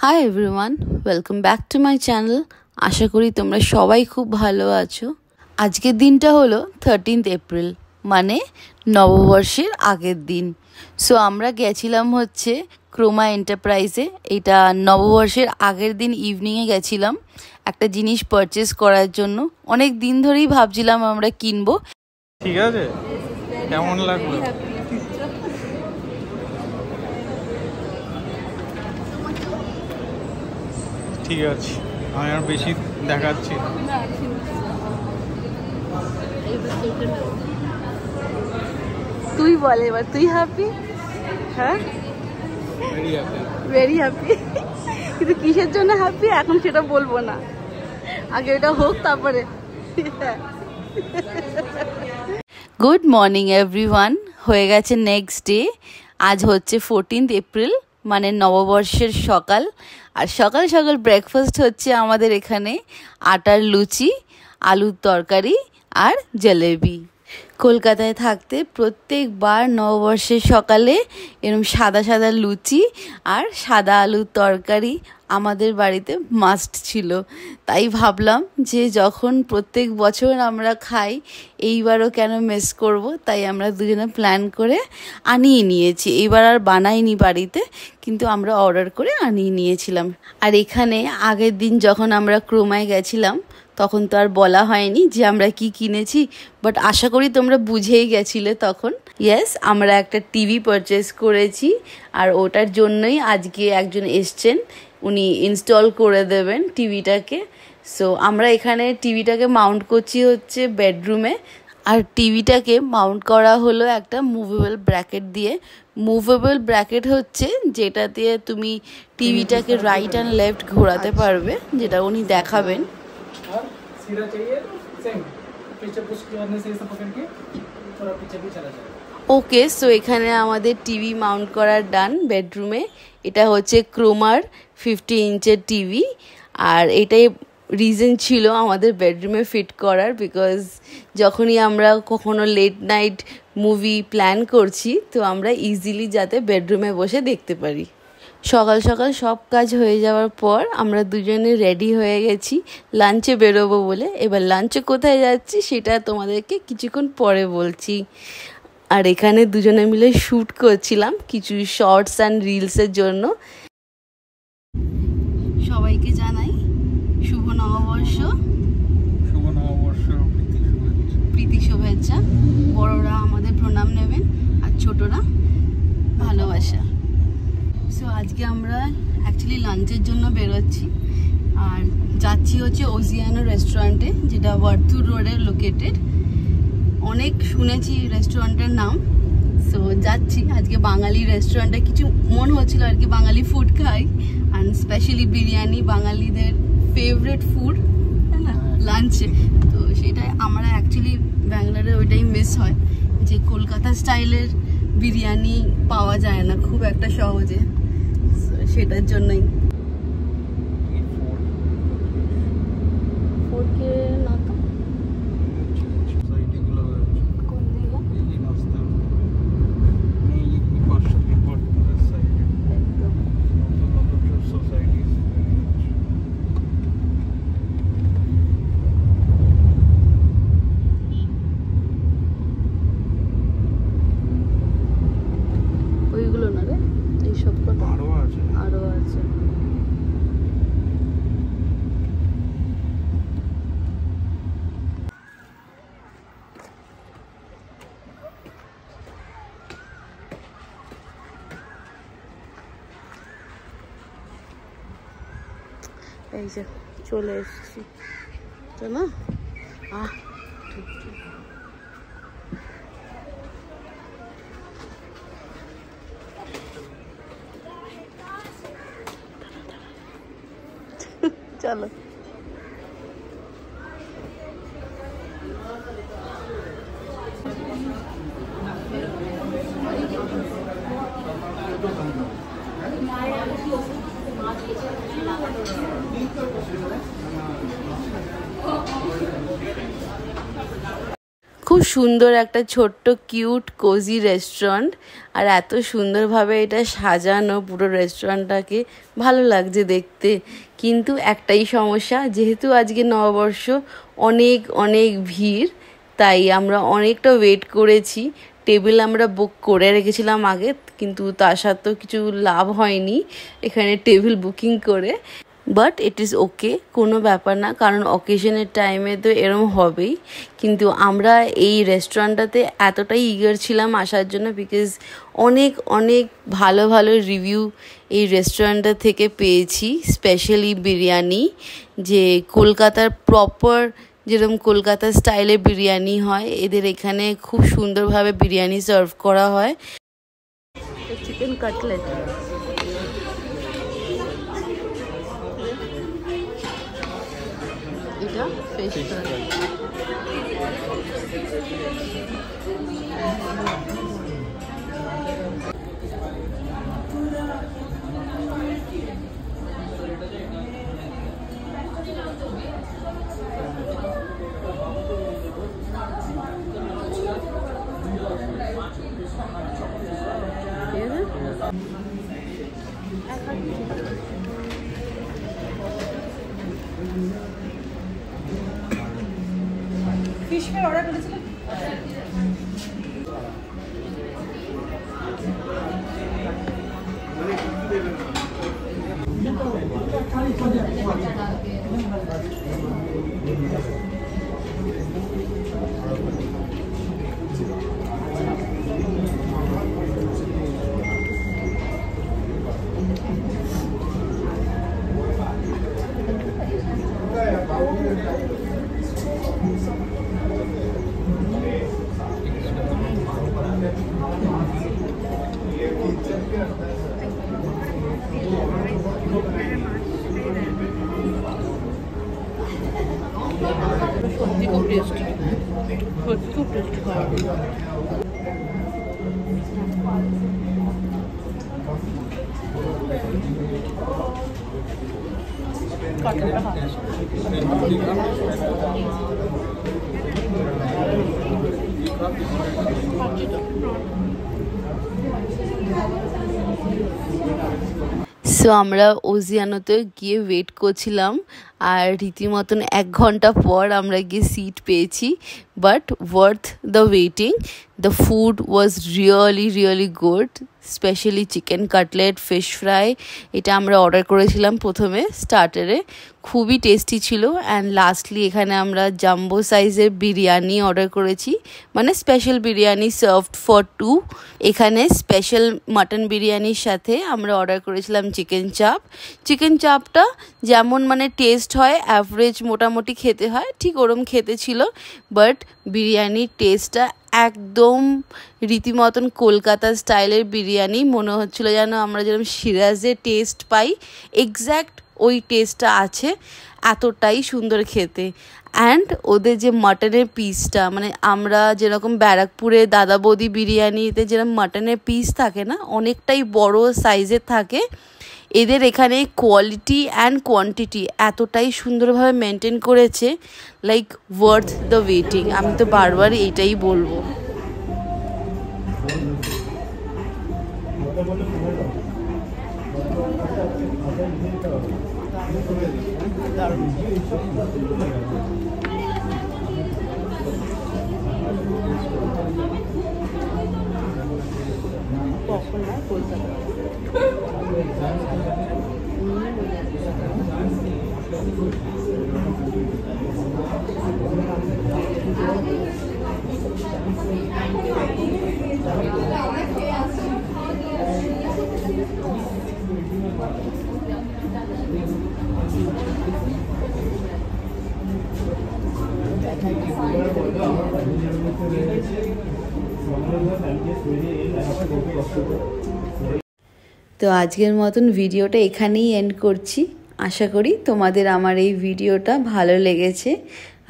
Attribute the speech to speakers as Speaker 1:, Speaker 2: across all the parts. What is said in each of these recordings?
Speaker 1: High everyone, welcome back to my channel. আশা করি তোমরা সবাই খুব ভালো আছো। আজকের দিনটা হলো 13th এপ্রিল, মানে নববর্ষের আগের দিন। সো আমরা গেছিলাম হচ্ছে ক্রোমা এন্টারপ্রাইজে। এটা নববর্ষের আগের দিন ইভিনিংয়ে গেছিলাম একটা জিনিস পারচেস করার জন্য। অনেক দিন ধরেই ভাবছিলাম আমরা কিনবো।
Speaker 2: ঠিক আছে, কেমন লাগলো? ঠিক আছে, আমি আর বেশি দেখাচ্ছি।
Speaker 1: তুই বল এবার, তুই হ্যাপি? হ্যাঁ, ভেরি হ্যাপি। কিন্তু কিসের জন্য হ্যাপি এখন সেটা বলবো না, আগে এটা হোক তারপরে। গুড মর্নিং এভরিওয়ান, হয়ে গেছে নেক্সট ডে। আজ হচ্ছে 14th এপ্রিল, মানে নববর্ষের সকাল। আর সকাল সকাল ব্রেকফাস্ট হচ্ছে আমাদের এখানে আটার লুচি, আলুর তরকারি আর জলেবি। কলকাতায় থাকতে প্রত্যেকবার নববর্ষের সকালে এরকম সাদা সাদা লুচি আর সাদা আলুর তরকারি আমাদের বাড়িতে মাস্ট ছিল। তাই ভাবলাম যে যখন প্রত্যেক বছর আমরা খাই, এইবারও কেন মিস করব। তাই আমরা দুজনে প্ল্যান করে আনিয়ে নিয়েছি। এইবার আর বানাইনি বাড়িতে, কিন্তু আমরা অর্ডার করে আনিয়ে নিয়েছিলাম। আর এখানে আগের দিন যখন আমরা ক্রোমায় গেছিলাম তখন তো আর বলা হয়নি যে আমরা কি কিনেছি, বাট আশা করি তোমরা বুঝেই গেছিলে তখন। ইয়েস, আমরা একটা টিভি পারচেস করেছি, আর ওটার জন্যই আজকে একজন এসছেন, উনি ইনস্টল করে দেবেন টিভিটাকে। সো আমরা এখানে টিভিটাকে মাউন্ট করছি হচ্ছে বেডরুমে। আর টিভিটাকে মাউন্ট করা হলো একটা মুভেবল ব্র্যাকেট দিয়ে। মুভেবল ব্র্যাকেট হচ্ছে যেটা দিয়ে তুমি টিভিটাকে রাইট অ্যান্ড লেফট ঘোরাতে পারবে, যেটা উনি দেখাবেন। ওকে, সো এখানে আমাদের টিভি মাউন্ট করার ডান বেডরুমে। এটা হচ্ছে ক্রোমার 50 ইঞ্চের টিভি। আর এটাই রিজন ছিল আমাদের বেডরুমে ফিট করার, বিকজ যখনই আমরা কখনো লেট নাইট মুভি প্ল্যান করছি তো আমরা ইজিলি যাতে বেডরুমে বসে দেখতে পারি। সকাল সকাল সব কাজ হয়ে যাওয়ার পর আমরা দুজনে রেডি হয়ে গেছি লাঞ্চে বেরোবো বলে। এবার লাঞ্চে কোথায় যাচ্ছি সেটা তোমাদেরকে কিছুক্ষণ পরে বলছি। আর এখানে দুজনে মিলে শ্যুট করছিলাম কিছু শর্টস অ্যান্ড রিলসের জন্য। সবাইকে জানাই শুভ নববর্ষ,
Speaker 2: শুভ নববর্ষ,
Speaker 1: প্রীতি শুভেচ্ছা। বড়রা আমাদের প্রণাম নেবেন আর ছোটরা ভালোবাসা। সো আজকে আমরা অ্যাকচুয়ালি লাঞ্চের জন্য বেরোচ্ছি, আর যাচ্ছি হচ্ছে ওজিয়ানো রেস্টুরেন্টে, যেটা ওয়ার্থুর রোডে লোকেটেড। অনেক শুনেছি রেস্টুরেন্টের নাম, সো যাচ্ছি। আজকে বাঙালি রেস্টুরেন্টে কিছু মনে হচ্ছিল আর কি, বাঙালি ফুড খাই, অ্যান্ড স্পেশালি বিরিয়ানি, বাঙালিদের ফেভারিট ফুড, তাই না, লাঞ্চে। তো সেটাই আমরা অ্যাকচুয়ালি ব্যাঙ্গালোরে ওইটাই মিস হয়, যে কলকাতা স্টাইলের বিরিয়ানি পাওয়া যায় না খুব একটা সহজে। সেটার জন্যই ওইগুলো না রে, এইসব কথা আরো আছে। এই যে চলে এসেছি তো না। চলো, খুব সুন্দর একটা ছোট্ট কিউট কোজি রেস্টুরেন্ট, আর এত সুন্দরভাবে এটা সাজানো পুরো রেস্টুরেন্টটাকে, ভালো লাগছে দেখতে। কিন্তু একটাই সমস্যা, যেহেতু আজকে নববর্ষ, অনেক অনেক ভিড়, তাই আমরা অনেকটা ওয়েট করেছি। টেবিল আমরা বুক করে রেখেছিলাম আগে, কিন্তু তার সাথেও কিছু লাভ হয়নি এখানে টেবিল বুকিং করে। বাট ইট ইজ ওকে, কোনো ব্যাপার না, কারণ অকেশনের টাইমে তো এরম হবেই। কিন্তু আমরা এই রেস্টুরেন্টটাতে এতটাই ইগার ছিলাম আসার জন্য, বিকজ অনেক অনেক ভালো ভালো রিভিউ এই রেস্টুরেন্টটা থেকে পেয়েছি। স্পেশালি বিরিয়ানি, যে কলকাতার প্রপার যেরকম কলকাতা স্টাইলে বিরিয়ানি হয়, এদের এখানে খুব সুন্দরভাবে বিরিয়ানি সার্ভ করা হয়। চিকেন কাটলেট, এটা fish fry. Fish fry order করেছিলাম। সত্যি খুব টেস্টি, সত্যি খুব টেস্টি খাবার। সো আমরা ওজিয়ানোতে গিয়ে ওয়েট করছিলাম, আর রীতিমতন 1 ঘন্টা পর আমরা গিয়ে সিট পেয়েছি। But worth the waiting. The food was really really good, specially chicken cutlet, fish fry, এটা আমরা অর্ডার করেছিলাম প্রথমে স্টার্টারে, খুবই টেস্টি ছিল। অ্যান্ড লাস্টলি এখানে আমরা জাম্বো সাইজের বিরিয়ানি অর্ডার করেছি, মানে স্পেশাল বিরিয়ানি সার্ভড ফর 2। এখানে স্পেশাল মাটন বিরিয়ানির সাথে আমরা অর্ডার করেছিলাম চিকেন চাপ। চিকেন চাপটা যেমন মানে টেস্ট হয়, অ্যাভারেজ মোটামুটি খেতে হয়, ঠিক ওরম খেতে ছিল। বাট বিরিয়ানির টেস্টটা একদম রীতিমতন কলকাতা স্টাইলের বিরিয়ানি, মনে হচ্ছিলো যেন আমরা যেরকম সিরাজে টেস্ট পাই, এক্স্যাক্ট ওই টেস্টটা আছে, এতটাই সুন্দর খেতে। অ্যান্ড ওদের যে মাটনের পিসটা, মানে আমরা যেরকম ব্যারাকপুরে দাদা বৌদি বিরিয়ানিতে যেরকম মাটনের পিস থাকে না, অনেকটাই বড় সাইজের থাকে, এদের এখানে কোয়ালিটি অ্যান্ড কোয়ান্টিটি এতটাই সুন্দরভাবে মেনটেন করেছে, লাইক ওয়ার্থ দ্য ওয়েটিং। আমি তো বারবার এইটাই বলবো। তো আজকের মতন ভিডিওটা এখানেই এন্ড করছি। আশা করি তোমাদের আমার এই ভিডিওটা ভালো লেগেছে।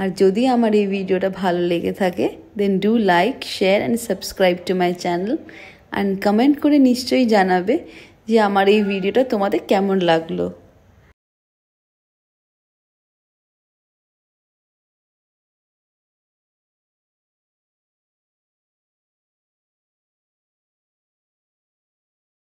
Speaker 1: আর যদি আমার এই ভিডিওটা ভালো লেগে থাকে, then do like, share and subscribe to my channel. And comment করে নিশ্চয়ই জানাবে যে আমার এই ভিডিওটা তোমাদের কেমন লাগলো।